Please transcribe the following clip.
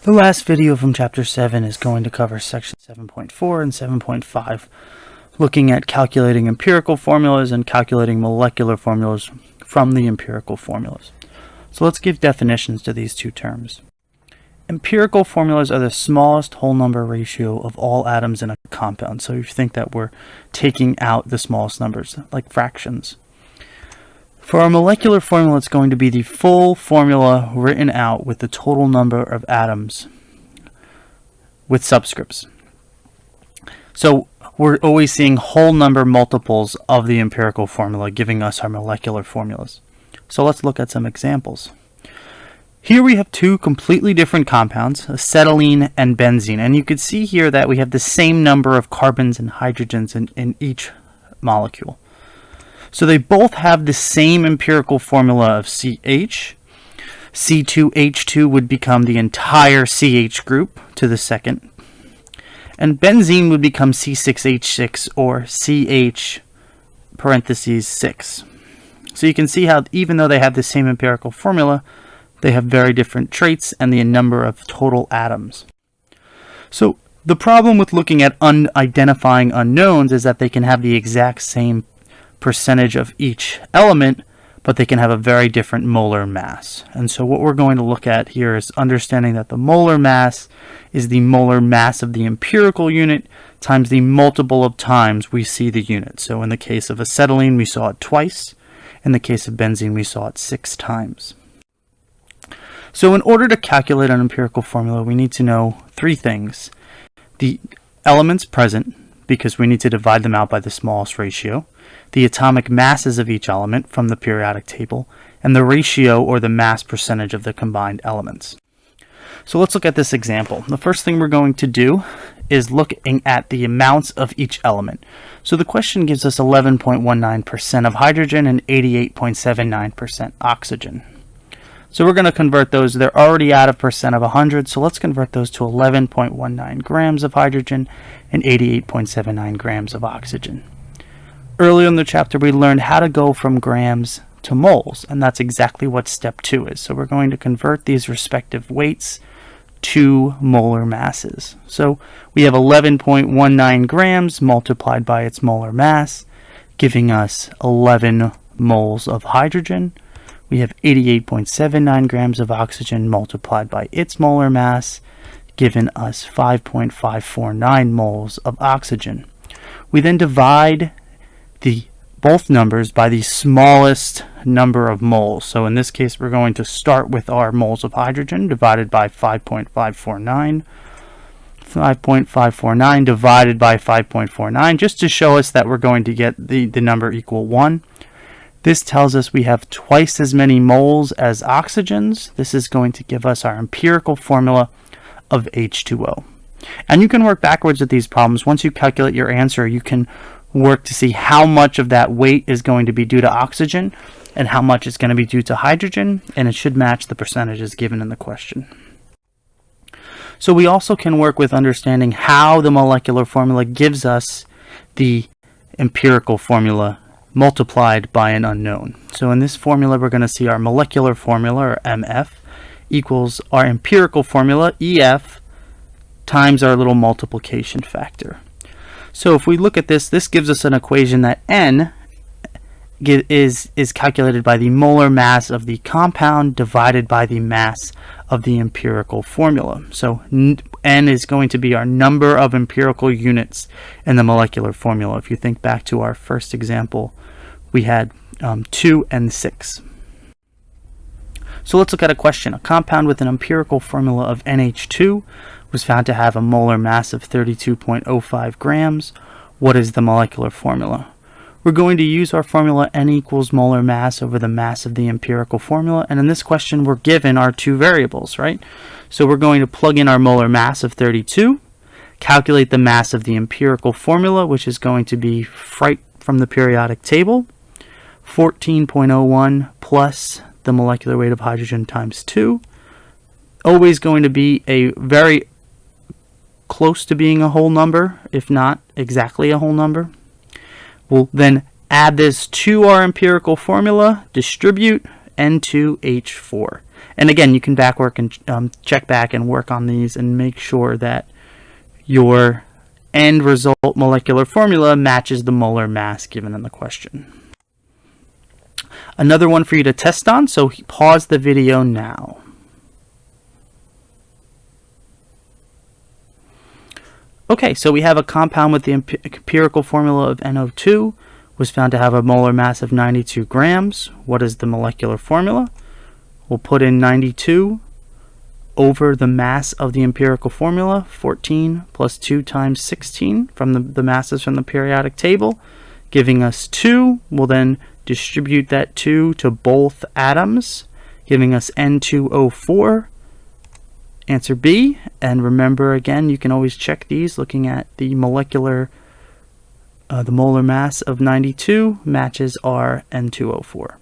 The last video from Chapter 7 is going to cover Section 7.4 and 7.5, looking at calculating empirical formulas and calculating molecular formulas from the empirical formulas. So let's give definitions to these two terms. Empirical formulas are the smallest whole number ratio of all atoms in a compound. So you think that we're taking out the smallest numbers, like fractions. For our molecular formula, it's going to be the full formula written out with the total number of atoms with subscripts. So we're always seeing whole number multiples of the empirical formula, giving us our molecular formulas. So let's look at some examples. Here we have two completely different compounds, acetylene and benzene, and you can see here that we have the same number of carbons and hydrogens in each molecule. So they both have the same empirical formula of CH. C2H2 would become the entire CH group to the second, and benzene would become C6H6 or CH parentheses 6. So you can see how even though they have the same empirical formula, they have very different traits and the number of total atoms. So the problem with looking at identifying unknowns is that they can have the exact same percentage of each element, but they can have a very different molar mass. And so what we're going to look at here is understanding that the molar mass is the molar mass of the empirical unit times the multiple of times we see the unit. So in the case of acetylene, we saw it twice. In the case of benzene, we saw it 6 times. So in order to calculate an empirical formula, we need to know 3 things. The elements present, because we need to divide them out by the smallest ratio, the atomic masses of each element from the periodic table, and the ratio or the mass percentage of the combined elements. So let's look at this example. The first thing we're going to do is looking at the amounts of each element. So the question gives us 11.19% of hydrogen and 88.79% oxygen. So we're going to convert those. They're already out of percent of 100, so let's convert those to 11.19 grams of hydrogen and 88.79 grams of oxygen. Earlier in the chapter, we learned how to go from grams to moles, and that's exactly what step 2 is. So we're going to convert these respective weights to molar masses. So we have 11.19 grams multiplied by its molar mass, giving us 11 moles of hydrogen. We have 88.79 grams of oxygen multiplied by its molar mass, giving us 5.549 moles of oxygen. We then divide both numbers by the smallest number of moles. So in this case, we're going to start with our moles of hydrogen divided by 5.549. 5.549 divided by 5.49, just to show us that we're going to get the number equal 1. This tells us we have twice as many moles as oxygens. This is going to give us our empirical formula of H2O. And you can work backwards at these problems. Once you calculate your answer, you can work to see how much of that weight is going to be due to oxygen and how much is going to be due to hydrogen, and it should match the percentages given in the question. So we also can work with understanding how the molecular formula gives us the empirical formula multiplied by an unknown. So in this formula, we're going to see our molecular formula, or MF, equals our empirical formula, EF, times our little multiplication factor. So if we look at this, this gives us an equation that N is calculated by the molar mass of the compound divided by the mass of the empirical formula. So N is going to be our number of empirical units in the molecular formula. If you think back to our first example, we had 2 and 6. So let's look at a question. A compound with an empirical formula of NH2 was found to have a molar mass of 32.05 grams. What is the molecular formula? We're going to use our formula N equals molar mass over the mass of the empirical formula, and in this question we're given our 2 variables, right? So we're going to plug in our molar mass of 32, calculate the mass of the empirical formula, which is going to be right from the periodic table, 14.01 plus the molecular weight of hydrogen times 2. Always going to be a very close to being a whole number, if not exactly a whole number. We'll then add this to our empirical formula, distribute, N2H4. And again, you can back work and check back and work on these and make sure that your end result molecular formula matches the molar mass given in the question. Another one for you to test on, so pause the video now. Okay, so we have a compound with the empirical formula of NO2, was found to have a molar mass of 92 grams. What is the molecular formula? We'll put in 92 over the mass of the empirical formula, 14 plus 2 times 16 from the masses from the periodic table, giving us 2. We'll then distribute that 2 to both atoms, giving us N2O4. Answer B. And remember, again, you can always check these looking at the the molar mass of 92 matches our N2O4.